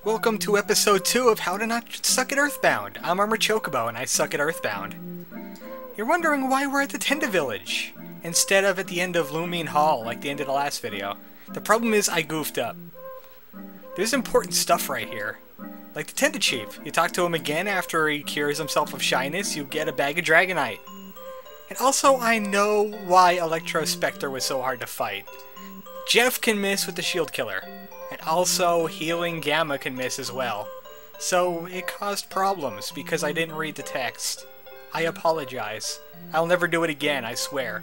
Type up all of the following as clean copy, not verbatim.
Welcome to episode 2 of How to Not Suck at Earthbound. I'm ArmoredChocobo and I suck at Earthbound. You're wondering why we're at the Tenda village, instead of at the end of Lumine Hall like the end of the last video. The problem is I goofed up. There's important stuff right here. Like the Tenda chief. You talk to him again after he cures himself of shyness, you get a bag of Dragonite. And also I know why Electro-Spectre was so hard to fight. Jeff can miss with the shield killer. And also, Healing Gamma can miss as well. So, it caused problems because I didn't read the text. I apologize. I'll never do it again, I swear.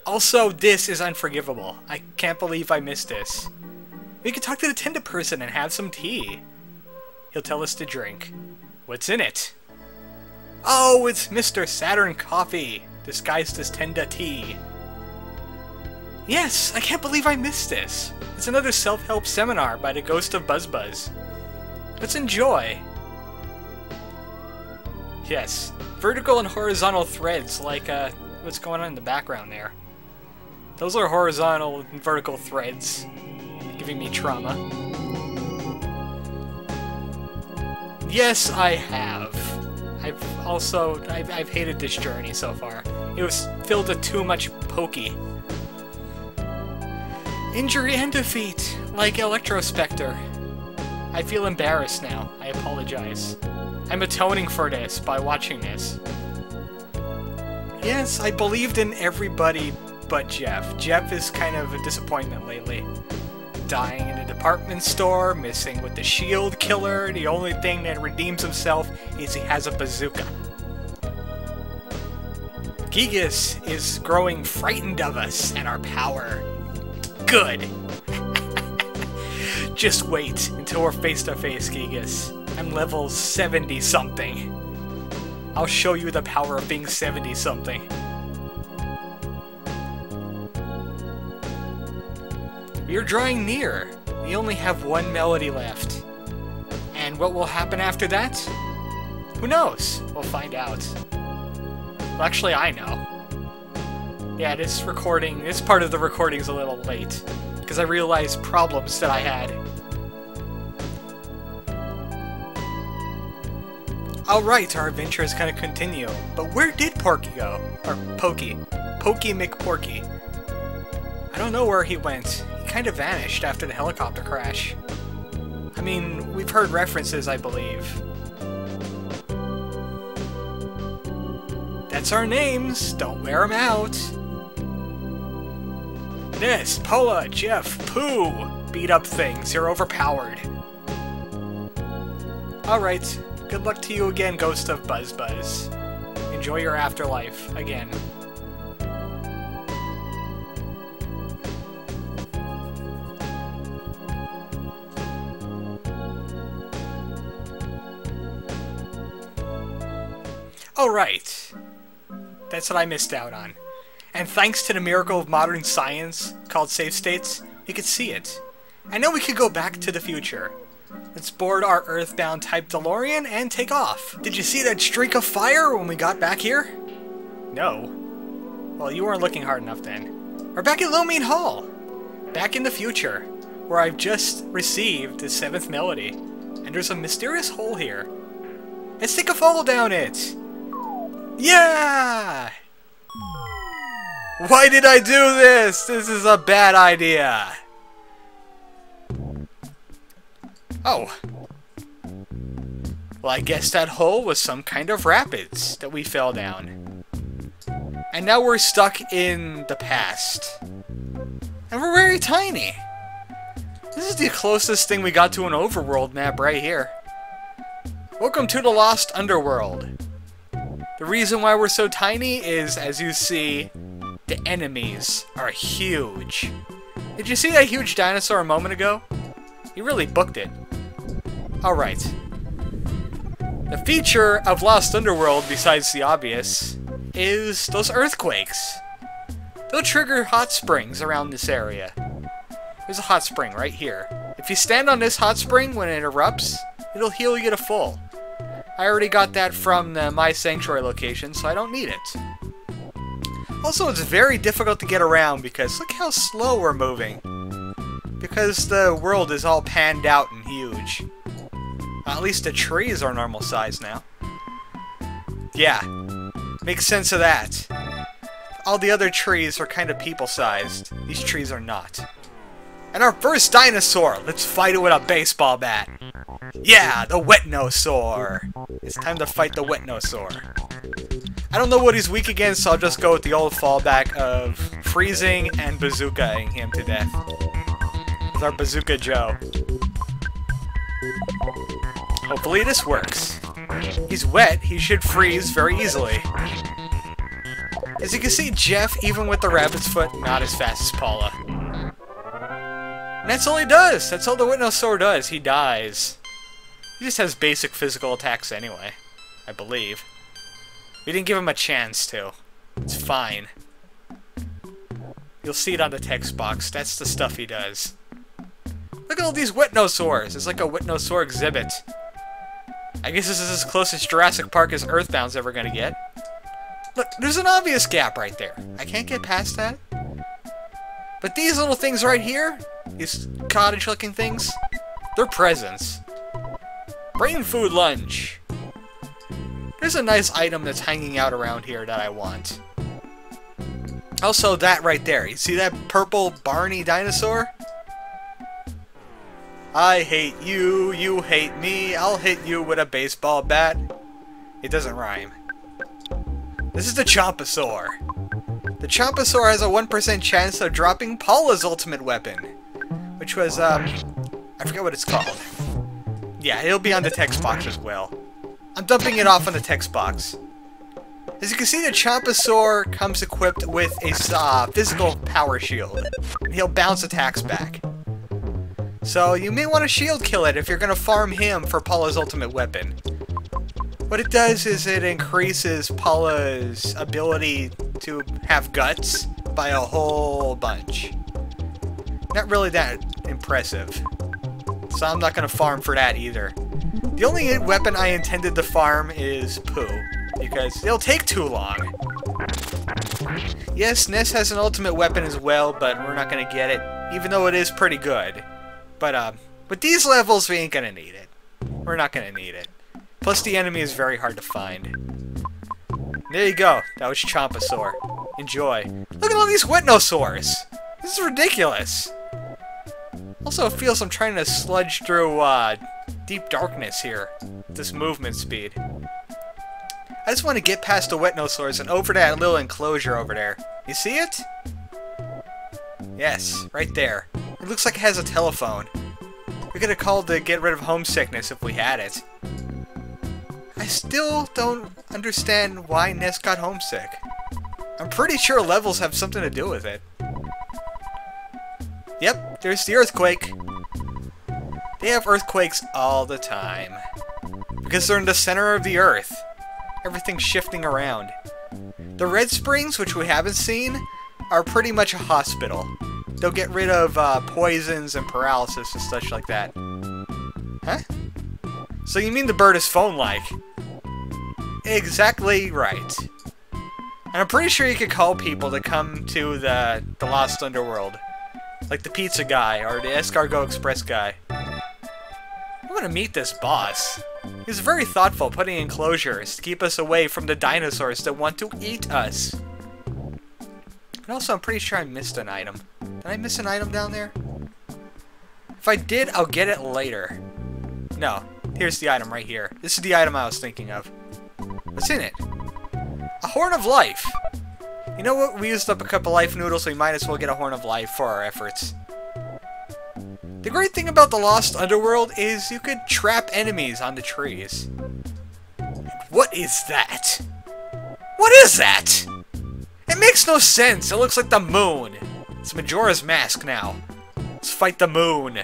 Also, this is unforgivable. I can't believe I missed this. We could talk to the Tenda person and have some tea. He'll tell us to drink. What's in it? Oh, it's Mr. Saturn Coffee, disguised as Tenda Tea. Yes, I can't believe I missed this. It's another self-help seminar by the ghost of Buzzbuzz. Let's enjoy. Yes, vertical and horizontal threads like what's going on in the background there. Those are horizontal and vertical threads, giving me trauma. Yes, I have. I've hated this journey so far. It was filled with too much pokey. Injury and defeat, like Electro-Spectre. I feel embarrassed now. I apologize. I'm atoning for this by watching this. Yes, I believed in everybody but Jeff. Jeff is kind of a disappointment lately. Dying in a department store, missing with the shield killer. The only thing that redeems himself is he has a bazooka. Gigas is growing frightened of us and our power. Good! Just wait until we're face to face, Gigas. I'm level 70-something. I'll show you the power of being 70-something. We are drawing near. We only have one melody left. And what will happen after that? Who knows? We'll find out. Well, actually, I know. Yeah, this part of the recording is a little late, because I realized problems that I had. Alright, our adventure is gonna continue, but where did Porky go? Or Pokey. Pokey McPorky. I don't know where he went. He kinda vanished after the helicopter crash. I mean, we've heard references, I believe. That's our names, don't wear them out. This, Pola, Jeff, Pooh! Beat up things, you're overpowered. Alright, good luck to you again, Ghost of Buzzbuzz. Enjoy your afterlife, again. Alright. That's what I missed out on. And thanks to the miracle of modern science, called save states, we could see it. I know we could go back to the future. Let's board our Earthbound type DeLorean and take off. Did you see that streak of fire when we got back here? No. Well, you weren't looking hard enough then. We're back at Lumine Hall. Back in the future, where I've just received the 7th melody. And there's a mysterious hole here. Let's take a fall down it. Yeah! Why did I do this? This is a bad idea. Oh. Well, I guess that hole was some kind of rapids that we fell down. And now we're stuck in the past. And we're very tiny. This is the closest thing we got to an overworld map right here. Welcome to the Lost Underworld. The reason why we're so tiny is, as you see, the enemies are huge. Did you see that huge dinosaur a moment ago? You really booked it. Alright. The feature of Lost Underworld, besides the obvious, is those earthquakes. They'll trigger hot springs around this area. There's a hot spring right here. If you stand on this hot spring when it erupts, it'll heal you to full. I already got that from the My Sanctuary location, so I don't need it. Also, it's very difficult to get around because look how slow we're moving. Because the world is all panned out and huge. village. At least the trees are normal size now. Yeah, makes sense of that. All the other trees are kind of people-sized. These trees are not. And our first dinosaur! Let's fight it with a baseball bat! Yeah, the Wetnosaur! It's time to fight the Wetnosaur. I don't know what he's weak against, so I'll just go with the old fallback of freezing and bazookaing him to death. With our Bazooka Joe. Hopefully this works. He's wet, he should freeze very easily. As you can see, Jeff, even with the rabbit's foot, not as fast as Paula. And that's all he does! That's all the Wetnosaur does, he dies. He just has basic physical attacks anyway, I believe. We didn't give him a chance to. It's fine. You'll see it on the text box, that's the stuff he does. Look at all these Wetnosaurs! It's like a Wetnosaur exhibit. I guess this is as close as Jurassic Park as Earthbound's ever gonna get. Look, there's an obvious gap right there. I can't get past that. But these little things right here, these cottage-looking things, they're presents. Brain food lunch. There's a nice item that's hanging out around here that I want. Also, that right there. You see that purple Barney dinosaur? I hate you, you hate me, I'll hit you with a baseball bat. It doesn't rhyme. This is the Chompasaur. The Chompasaur has a 1% chance of dropping Paula's ultimate weapon. Which was, I forget what it's called. Yeah, it'll be on the text box as well. I'm dumping it off on the text box. As you can see, the Chompasaur comes equipped with a physical power shield. And he'll bounce attacks back. So you may want to shield kill it if you're going to farm him for Paula's ultimate weapon. What it does is it increases Paula's ability to have guts by a whole bunch. Not really that impressive. So I'm not going to farm for that either. The only weapon I intended to farm is Pooh, because it'll take too long. Yes, Ness has an ultimate weapon as well, but we're not going to get it, even though it is pretty good. But with these levels, we ain't going to need it. We're not going to need it. Plus, the enemy is very hard to find. There you go. That was Chompasaur. Enjoy. Look at all these Wetnosaurs! This is ridiculous! Also, it feels I'm trying to sludge through, deep darkness here. With this movement speed. I just want to get past the Wetnosaurs and over that little enclosure over there. You see it? Yes, right there. It looks like it has a telephone. We could have called to get rid of homesickness if we had it. I still don't understand why Ness got homesick. I'm pretty sure levels have something to do with it. Yep, there's the earthquake. They have earthquakes all the time. Because they're in the center of the earth. Everything's shifting around. The Red Springs, which we haven't seen, are pretty much a hospital. They'll get rid of poisons and paralysis and such like that. Huh? So you mean the bird is phone-like? Exactly right. And I'm pretty sure you could call people to come to the Lost Underworld. Like the pizza guy, or the Escargot Express guy. I want to meet this boss. He's very thoughtful, putting enclosures to keep us away from the dinosaurs that want to eat us. And also, I'm pretty sure I missed an item. Did I miss an item down there? If I did, I'll get it later. No, here's the item right here. This is the item I was thinking of. What's in it? A Horn of Life! You know what? We used up a couple life noodles, so we might as well get a Horn of Life for our efforts. The great thing about the Lost Underworld is you could trap enemies on the trees. What is that? What is that? It makes no sense. It looks like the moon. It's Majora's Mask now. Let's fight the moon.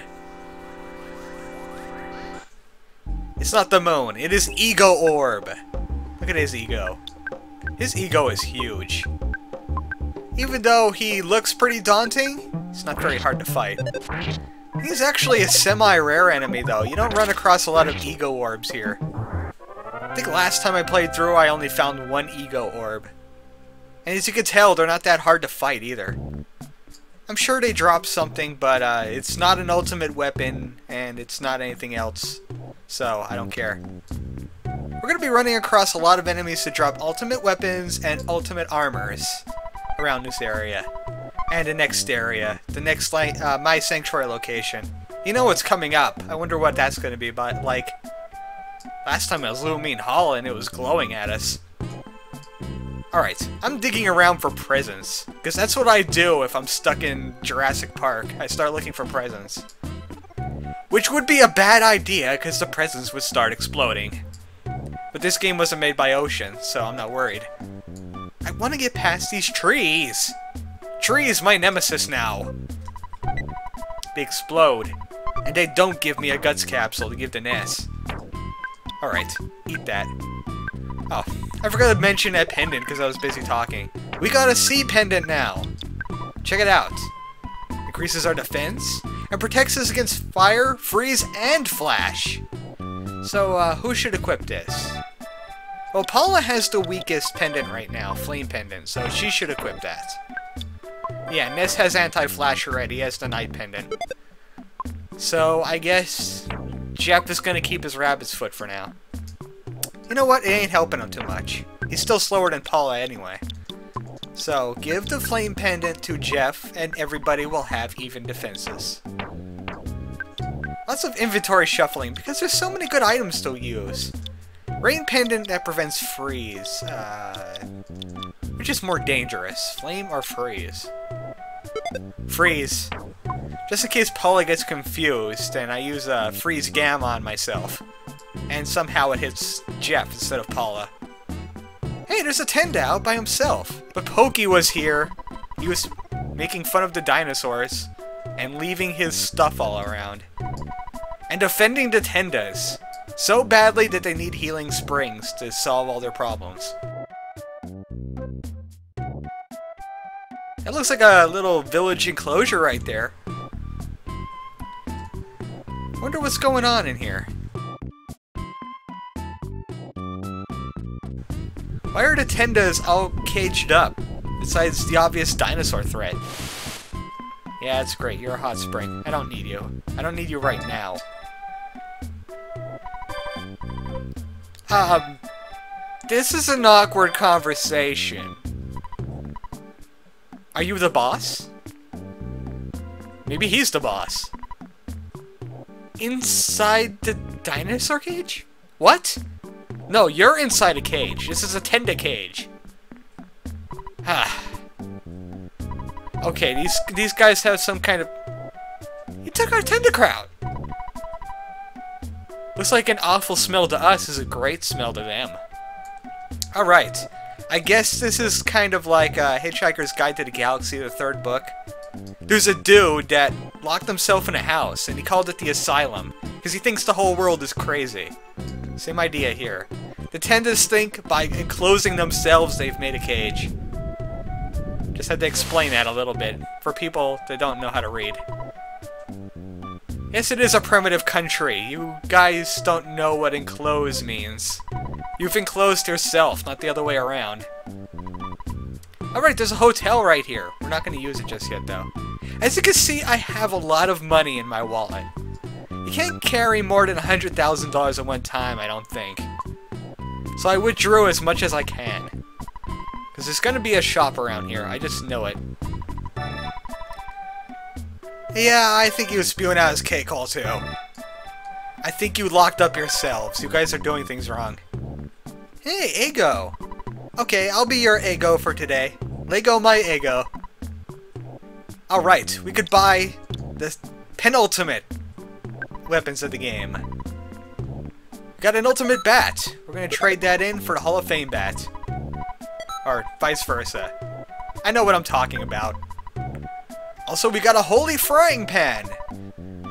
It's not the moon. It is Ego Orb. Look at his ego. His ego is huge. Even though he looks pretty daunting, it's not very hard to fight. He's actually a semi-rare enemy, though. You don't run across a lot of ego orbs here. I think last time I played through, I only found one ego orb. And as you can tell, they're not that hard to fight, either. I'm sure they dropped something, but it's not an ultimate weapon, and it's not anything else, so I don't care. We're going to be running across a lot of enemies to drop ultimate weapons and ultimate armors around this area. And the next area, the next My Sanctuary location. You know what's coming up. I wonder what that's going to be, but like, last time it was Lumine Hall and it was glowing at us. Alright, I'm digging around for presents, because that's what I do if I'm stuck in Jurassic Park. I start looking for presents. Which would be a bad idea, because the presents would start exploding. But this game wasn't made by Ocean, so I'm not worried. I want to get past these trees! Trees, my nemesis now! They explode, and they don't give me a guts capsule to give to Ness. Alright, eat that. Oh, I forgot to mention that pendant because I was busy talking. We got a sea pendant now! Check it out. Increases our defense, and protects us against fire, freeze, and flash. So, who should equip this? Well, Paula has the weakest pendant right now, Flame Pendant, so she should equip that. Yeah, Ness has anti-flash already, he has the Night Pendant. So, I guess Jeff is gonna keep his rabbit's foot for now. You know what? It ain't helping him too much. He's still slower than Paula anyway. So, give the Flame Pendant to Jeff, and everybody will have even defenses. Lots of inventory shuffling, because there's so many good items to use. Rain Pendant that prevents freeze. Which is more dangerous? Flame or freeze? Freeze. Just in case Paula gets confused, and I use a freeze gamma on myself. And somehow it hits Jeff instead of Paula. Hey, there's a Tenda out by himself. But Pokey was here. He was making fun of the dinosaurs and leaving his stuff all around. And defending the Tendas so badly that they need healing springs to solve all their problems. That looks like a little village enclosure right there. Wonder what's going on in here. Why are the Tendas all caged up, besides the obvious dinosaur threat? Yeah, that's great. You're a hot spring. I don't need you. I don't need you right now. This is an awkward conversation. Are you the boss? Maybe he's the boss. Inside the dinosaur cage? What? No, you're inside a cage. This is a Tenda cage. Okay, these guys have some kind of... He took our Tenda crowd! Looks like an awful smell to us is a great smell to them. Alright. I guess this is kind of like Hitchhiker's Guide to the Galaxy, the third book. There's a dude that locked himself in a house, and he called it the Asylum, because he thinks the whole world is crazy. Same idea here. The Tendas think by enclosing themselves they've made a cage. Just had to explain that a little bit, for people that don't know how to read. Yes, it is a primitive country. You guys don't know what enclose means. You've enclosed yourself, not the other way around. Alright, there's a hotel right here. We're not going to use it just yet, though. As you can see, I have a lot of money in my wallet. You can't carry more than $100,000 at one time, I don't think. So I withdrew as much as I can. Because there's going to be a shop around here, I just know it. Yeah, I think he was spewing out his cake hole too. I think you locked up yourselves. You guys are doing things wrong. Hey, Ego! Okay, I'll be your Ego for today. Lego my Ego. Alright, we could buy the penultimate weapons of the game. We got an ultimate bat. We're gonna trade that in for the Hall of Fame bat. Or vice versa. I know what I'm talking about. Also, we got a holy frying pan!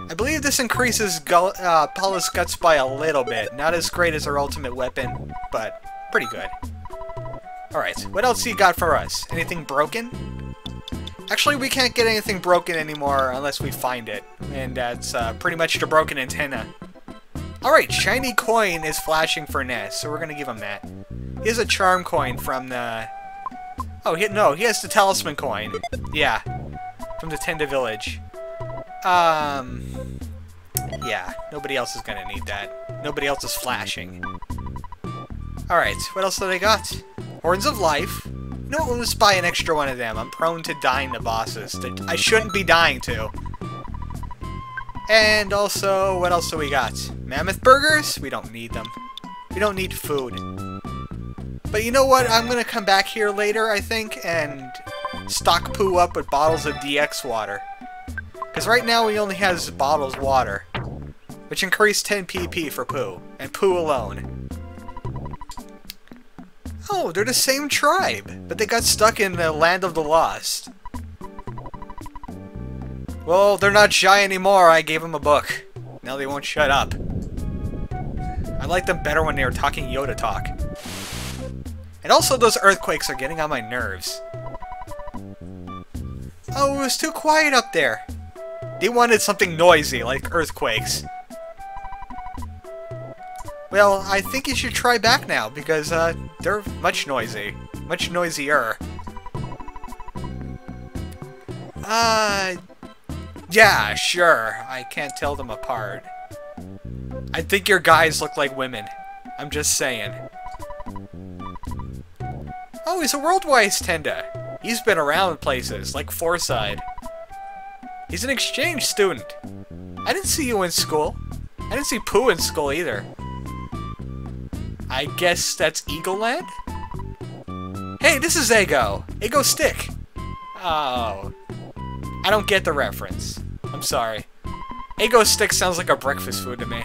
I believe this increases Paula's guts by a little bit. Not as great as her ultimate weapon, but pretty good. Alright, what else you got for us? Anything broken? Actually, we can't get anything broken anymore unless we find it. And that's pretty much the broken antenna. Alright, shiny coin is flashing for Ness, so we're gonna give him that. He has a charm coin from the... Oh, no, he has the talisman coin. Yeah. from the Tenda village. Yeah, nobody else is gonna need that. Nobody else is flashing. Alright, what else do they got? Horns of Life. You know what, let's buy an extra one of them. I'm prone to dying to bosses that I shouldn't be dying to. And also, what else do we got? Mammoth Burgers? We don't need them. We don't need food. But you know what? I'm gonna come back here later, I think, and stock Pooh up with bottles of DX water. Because right now he only has bottles water, which increase 10 PP for Pooh, and Pooh alone. Oh, they're the same tribe, but they got stuck in the Land of the Lost. Well, they're not shy anymore. I gave them a book. Now they won't shut up. I liked them better when they were talking Yoda talk. And also those earthquakes are getting on my nerves. Oh, it was too quiet up there. They wanted something noisy, like earthquakes. Well, I think you should try back now, because they're much noisy. Much noisier. Yeah, sure. I can't tell them apart. I think your guys look like women. I'm just saying. Oh, he's a worldwide Tenda. He's been around places, like Forside. He's an exchange student. I didn't see you in school. I didn't see Pooh in school either. I guess that's Eagleland? Hey, this is Ego. Ego Stick. Oh. I don't get the reference. I'm sorry. Ego Stick sounds like a breakfast food to me.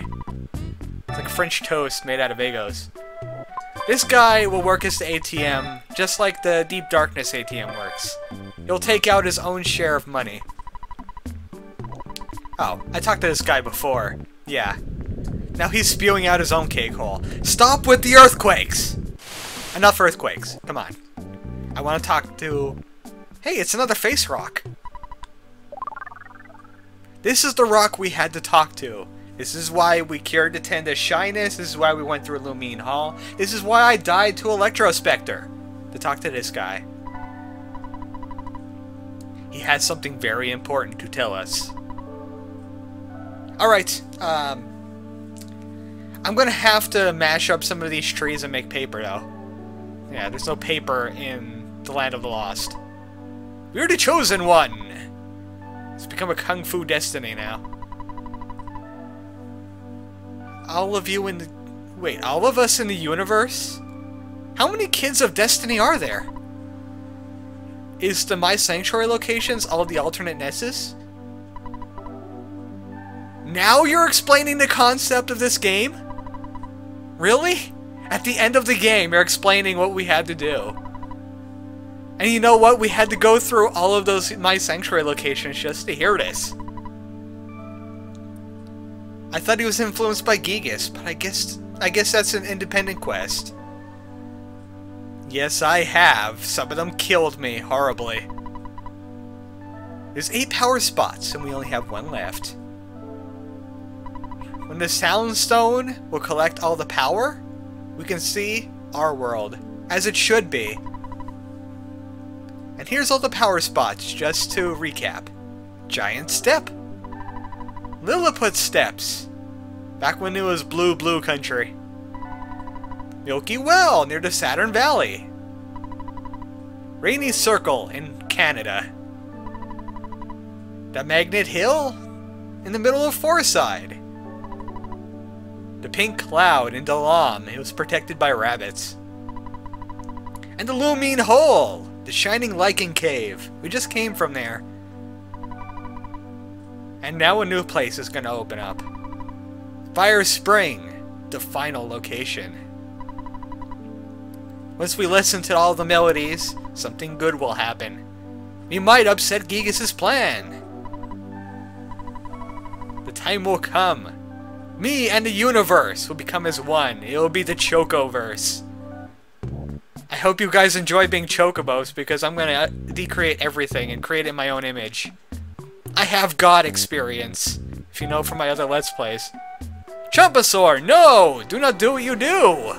It's like French toast made out of Egos. This guy will work as the ATM, just like the Deep Darkness ATM works. He'll take out his own share of money. Oh, I talked to this guy before. Yeah. Now he's spewing out his own cake hole. Stop with the earthquakes! Enough earthquakes. Come on. I want to talk to... Hey, it's another face rock. This is the rock we had to talk to. This is why we cured the Tenda's shyness. This is why we went through Lumine Hall. This is why I died to Electrospectre. To talk to this guy. He has something very important to tell us. Alright, I'm gonna have to mash up some of these trees and make paper, though. Yeah, there's no paper in the Land of the Lost. We're the chosen one! It's become a Kung Fu destiny now. All of you in the... Wait, all of us in the universe? How many kids of Destiny are there? Is the My Sanctuary locations all the alternate Nesses? Now you're explaining the concept of this game? Really? At the end of the game, you're explaining what we had to do. And you know what? We had to go through all of those My Sanctuary locations just to hear this. I thought he was influenced by Gigas, but I guess that's an independent quest. Yes, I have. Some of them killed me horribly. There's 8 power spots, and we only have 1 left. When the Sound Stone will collect all the power, we can see our world, as it should be. And here's all the power spots, just to recap. Giant Step. Lilliput Steps. Back when it was blue country. Milky Well, near the Saturn Valley. Rainy Circle in Canada. The Magnet Hill in the middle of Forside. The Pink Cloud in Dalam. It was protected by rabbits. And the Lumine Hall. The Shining Lichen Cave. We just came from there. And now a new place is going to open up. Fire Spring. The final location. Once we listen to all the melodies, something good will happen. We might upset Gigas' plan. The time will come. Me and the universe will become as one. It will be the Chocoverse. I hope you guys enjoy being Chocobos, because I'm gonna decreate everything and create it in my own image. I have God experience, if you know from my other Let's Plays. Chompasaur, no! Do not do what you do!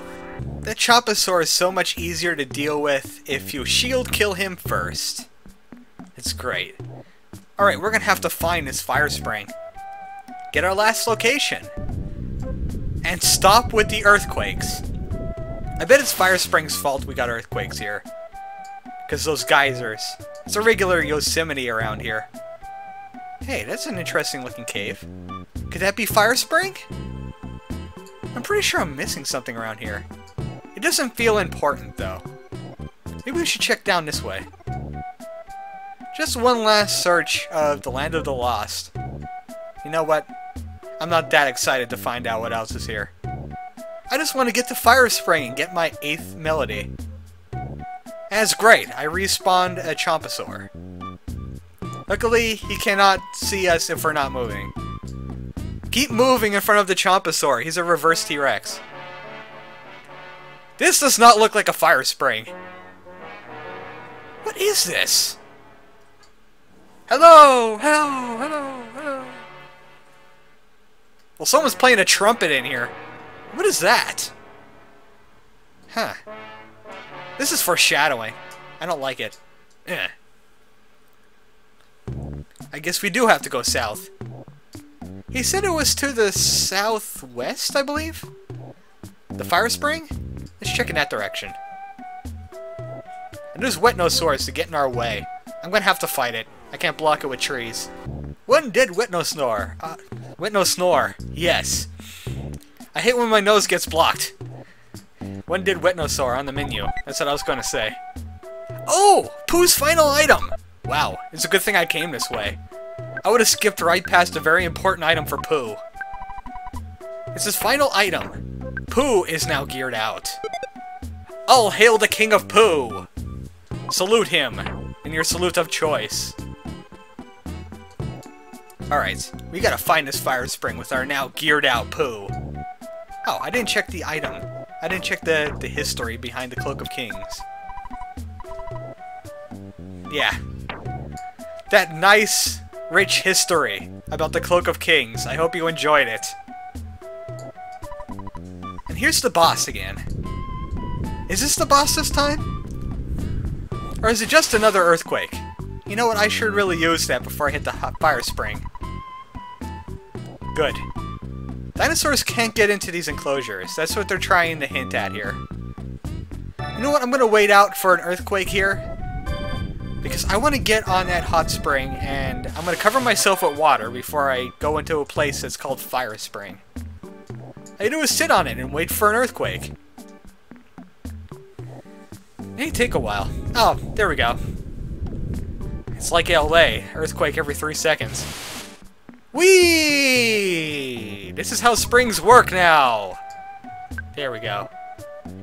The Chompasaur is so much easier to deal with if you shield kill him first. It's great. Alright, we're gonna have to find this fire spring. Get our last location. And stop with the earthquakes. I bet it's Fire Spring's fault we got earthquakes here. Because those geysers. It's a regular Yosemite around here. Hey, that's an interesting looking cave. Could that be Fire Spring? I'm pretty sure I'm missing something around here. It doesn't feel important, though. Maybe we should check down this way. Just one last search of the Land of the Lost. You know what? I'm not that excited to find out what else is here. I just want to get to Fire Spring and get my 8th melody. That's great. I respawned a Chompasaur. Luckily, he cannot see us if we're not moving. Keep moving in front of the Chompasaur. He's a reverse T-Rex. This does not look like a fire spring. What is this? Hello! Hello! Hello! Hello! Well, someone's playing a trumpet in here. What is that? Huh. This is foreshadowing. I don't like it. Eh. I guess we do have to go south. He said it was to the southwest, I believe? The fire spring? Let's check in that direction. And there's Wetnosaurus to get in our way. I'm gonna have to fight it. I can't block it with trees. One dead Wetnosnore. Wetnosnore. Yes. I hate when my nose gets blocked. One dead Wetnosaur on the menu. That's what I was gonna say. Oh! Pooh's final item! Wow, it's a good thing I came this way. I would have skipped right past a very important item for Pooh. It's his final item. Pooh is now geared out. All hail the King of Pooh! Salute him in your salute of choice. Alright, we gotta find this fire spring with our now geared out Pooh. Oh, I didn't check the item. I didn't check the history behind the Cloak of Kings. Yeah. That nice, rich history about the Cloak of Kings. I hope you enjoyed it. And here's the boss again. Is this the boss this time? Or is it just another earthquake? You know what, I should really use that before I hit the hot fire spring. Good. Dinosaurs can't get into these enclosures. That's what they're trying to hint at here. You know what, I'm gonna wait out for an earthquake here. Because I want to get on that hot spring, and I'm going to cover myself with water before I go into a place that's called Fire Spring. All I do is sit on it and wait for an earthquake. It may take a while. Oh, there we go. It's like LA, earthquake every 3 seconds. Whee! This is how springs work now! There we go.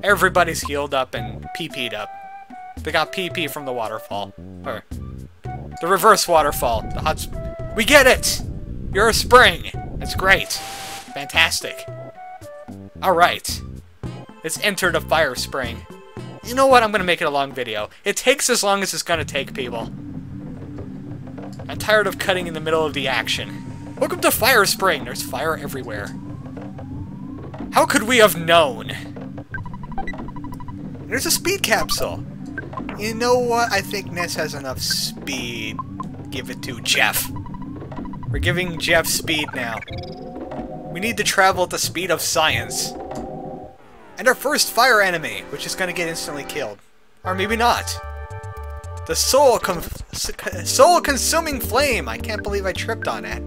Everybody's healed up and pee-peed up. They got PP from the waterfall. Or the reverse waterfall. The hot we get it! You're a spring! That's great. Fantastic. Alright. Let's enter the fire spring. You know what? I'm gonna make it a long video. It takes as long as it's gonna take, people. I'm tired of cutting in the middle of the action. Welcome to Fire Spring! There's fire everywhere. How could we have known? There's a speed capsule. You know what? I think Ness has enough speed. Give it to Jeff. We're giving Jeff speed now. We need to travel at the speed of science. And our first fire enemy, which is going to get instantly killed. Or maybe not. The soul-consuming flame! I can't believe I tripped on it.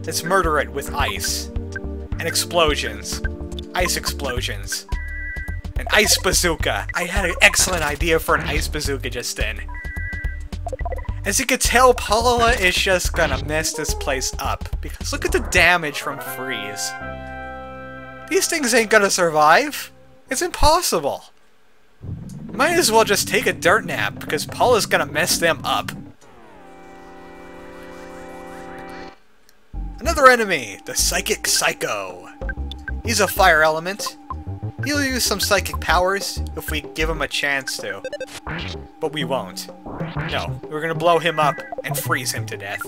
Let's murder it with ice. And explosions. Ice explosions. An ice bazooka! I had an excellent idea for an ice bazooka just then. As you can tell, Paula is just gonna mess this place up. Because look at the damage from freeze. These things ain't gonna survive. It's impossible. Might as well just take a dirt nap, because Paula's gonna mess them up. Another enemy, the Psychic Psycho. He's a fire element. He'll use some psychic powers if we give him a chance to. But we won't. No, we're gonna blow him up and freeze him to death.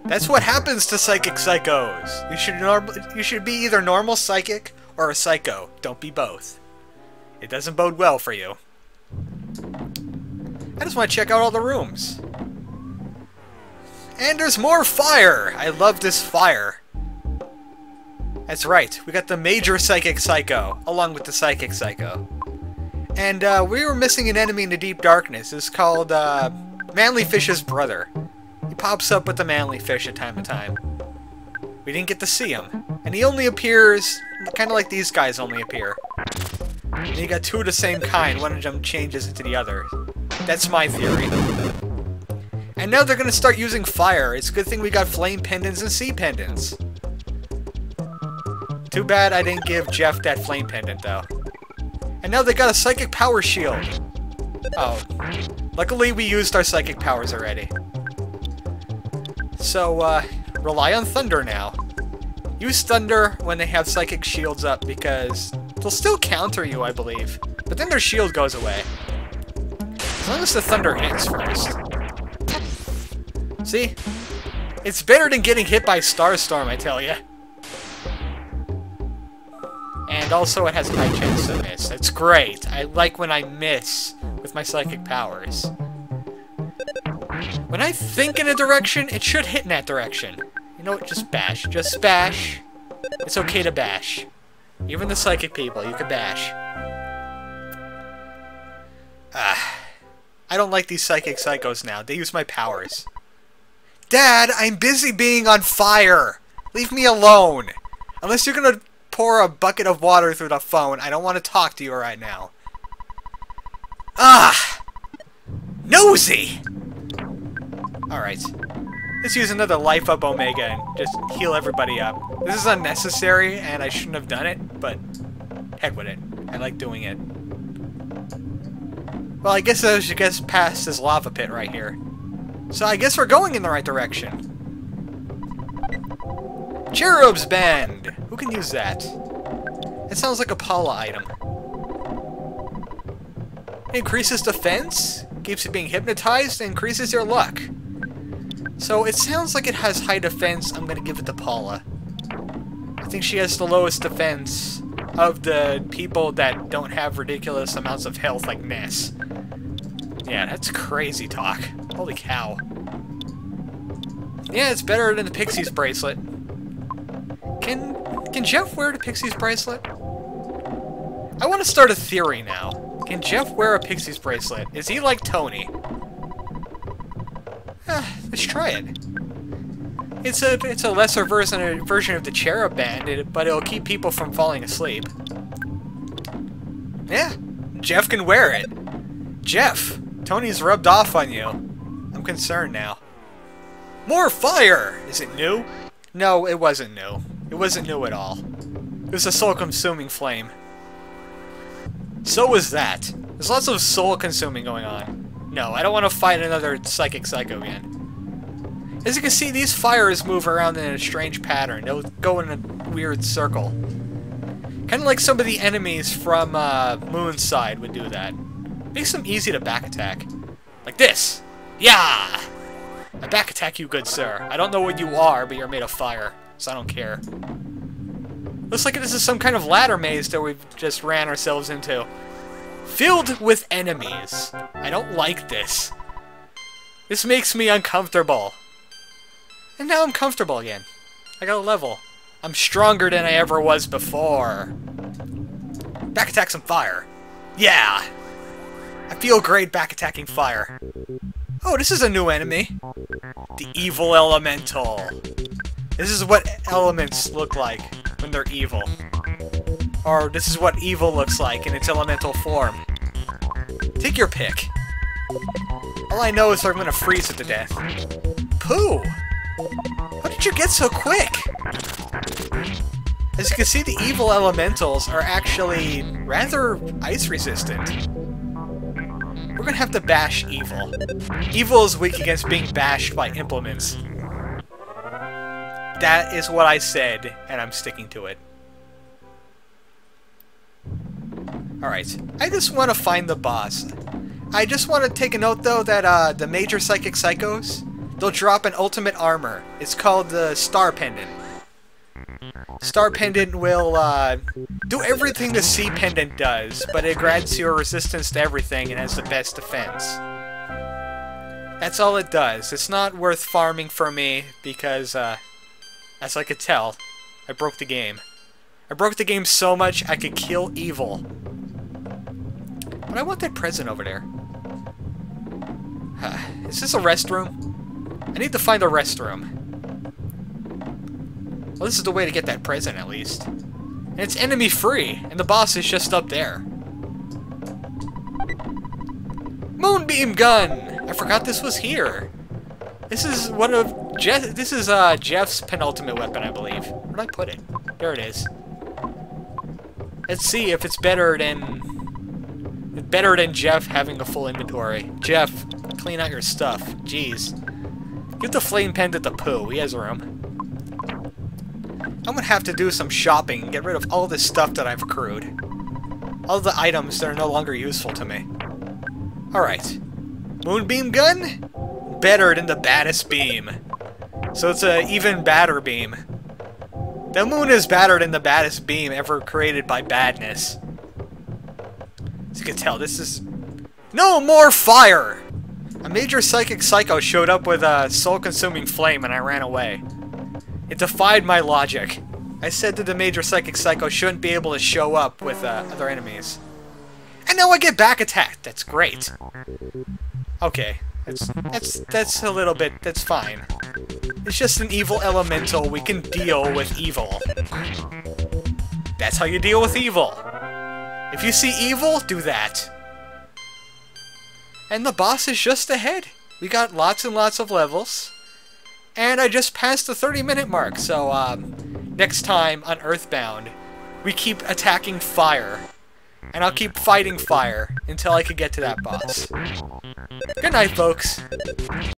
That's what happens to psychic psychos. You should be either normal psychic or a psycho. Don't be both. It doesn't bode well for you. I just want to check out all the rooms. And there's more fire! I love this fire. That's right, we got the Major Psychic Psycho, along with the Psychic Psycho. And we were missing an enemy in the deep darkness. It's called Manly Fish's brother. He pops up with the Manly Fish at time to time. We didn't get to see him. And he only appears, kind of like these guys only appear. And you got two of the same kind, one of them changes into the other. That's my theory. And now they're going to start using fire. It's a good thing we got flame pendants and sea pendants. Too bad I didn't give Jeff that flame pendant, though. And now they got a psychic power shield. Oh. Luckily, we used our psychic powers already. So, rely on thunder now. Use thunder when they have psychic shields up, because they'll still counter you, I believe. But then their shield goes away. As long as the thunder hits first. See? It's better than getting hit by Starstorm, I tell ya. And also it has a high chance to miss. That's great. I like when I miss with my psychic powers. When I think in a direction, it should hit in that direction. You know what? Just bash. Just bash. It's okay to bash. Even the psychic people, you can bash. I don't like these psychic psychos now. They use my powers. Dad, I'm busy being on fire! Leave me alone! Unless you're gonna pour a bucket of water through the phone, I don't want to talk to you right now. Ah! Nosy! Alright. Let's use another Life Up Omega and just heal everybody up. This is unnecessary, and I shouldn't have done it, but heck with it. I like doing it. Well, I guess I should get past this lava pit right here. So I guess we're going in the right direction. Cherub's Bend! Who can use that? It sounds like a Paula item. Increases defense, keeps you being hypnotized, and increases your luck. So it sounds like it has high defense. I'm gonna give it to Paula. I think she has the lowest defense of the people that don't have ridiculous amounts of health like Ness. Yeah, that's crazy talk. Holy cow. Yeah, it's better than the Pixie's bracelet. Can Jeff wear the Pixie's bracelet? I want to start a theory now. Can Jeff wear a Pixie's bracelet? Is he like Tony? Let's try it. It's a lesser version of the Cherub Band, but it'll keep people from falling asleep. Yeah, Jeff can wear it. Jeff, Tony's rubbed off on you. I'm concerned now. More fire! Is it new? No, it wasn't new. It wasn't new at all. It was a soul-consuming flame. So was that. There's lots of soul-consuming going on. No, I don't want to fight another Psychic Psycho again. As you can see, these fires move around in a strange pattern. They'll go in a weird circle. Kind of like some of the enemies from Moonside would do that. Makes them easy to back attack. Like this! Yeah! I back attack you, good sir. I don't know what you are, but you're made of fire, so I don't care. Looks like this is some kind of ladder maze that we've just ran ourselves into. Filled with enemies. I don't like this. This makes me uncomfortable. And now I'm comfortable again. I got a level. I'm stronger than I ever was before. Back attack some fire. Yeah! I feel great back attacking fire. Oh, this is a new enemy. The Evil Elemental. This is what elements look like when they're evil. Or this is what evil looks like in its elemental form. Take your pick. All I know is they're gonna freeze it to death. Pooh! How did you get so quick? As you can see, the evil elementals are actually rather ice resistant. We're gonna have to bash evil. Evil is weak against being bashed by implements. That is what I said, and I'm sticking to it. Alright, I just want to find the boss. I just want to take a note, though, that the major Psychic Psychos, they'll drop an ultimate armor. It's called the Star Pendant. Star Pendant will do everything the Sea Pendant does, but it grants you a resistance to everything and has the best defense. That's all it does. It's not worth farming for me because, as I could tell, I broke the game. I broke the game so much I could kill evil. But I want that present over there. Is this a restroom? I need to find a restroom. Well, this is the way to get that present, at least. And it's enemy-free, and the boss is just up there. Moonbeam gun! I forgot this was here. This is one of Jeff's penultimate weapon, I believe. Where did I put it? There it is. Let's see if it's better than Jeff having a full inventory. Jeff, clean out your stuff. Jeez. Give the flame pendant to Pooh. He has room. I'm gonna have to do some shopping and get rid of all this stuff that I've accrued. All the items that are no longer useful to me. Alright. Moonbeam gun? Better than the baddest beam. So it's a even badder beam. The moon is badder than the baddest beam ever created by badness. As you can tell, this is... No more fire! A major psychic psycho showed up with a soul-consuming flame and I ran away. It defied my logic. I said that the major psychic psycho shouldn't be able to show up with other enemies. And now I get back attacked. That's great. Okay. That's a little bit... That's fine. It's just an evil elemental. We can deal with evil. That's how you deal with evil. If you see evil, do that. And the boss is just ahead. We got lots and lots of levels. And I just passed the 30-minute mark, so next time on Earthbound, we keep attacking fire. And I'll keep fighting fire until I can get to that boss. Good night, folks.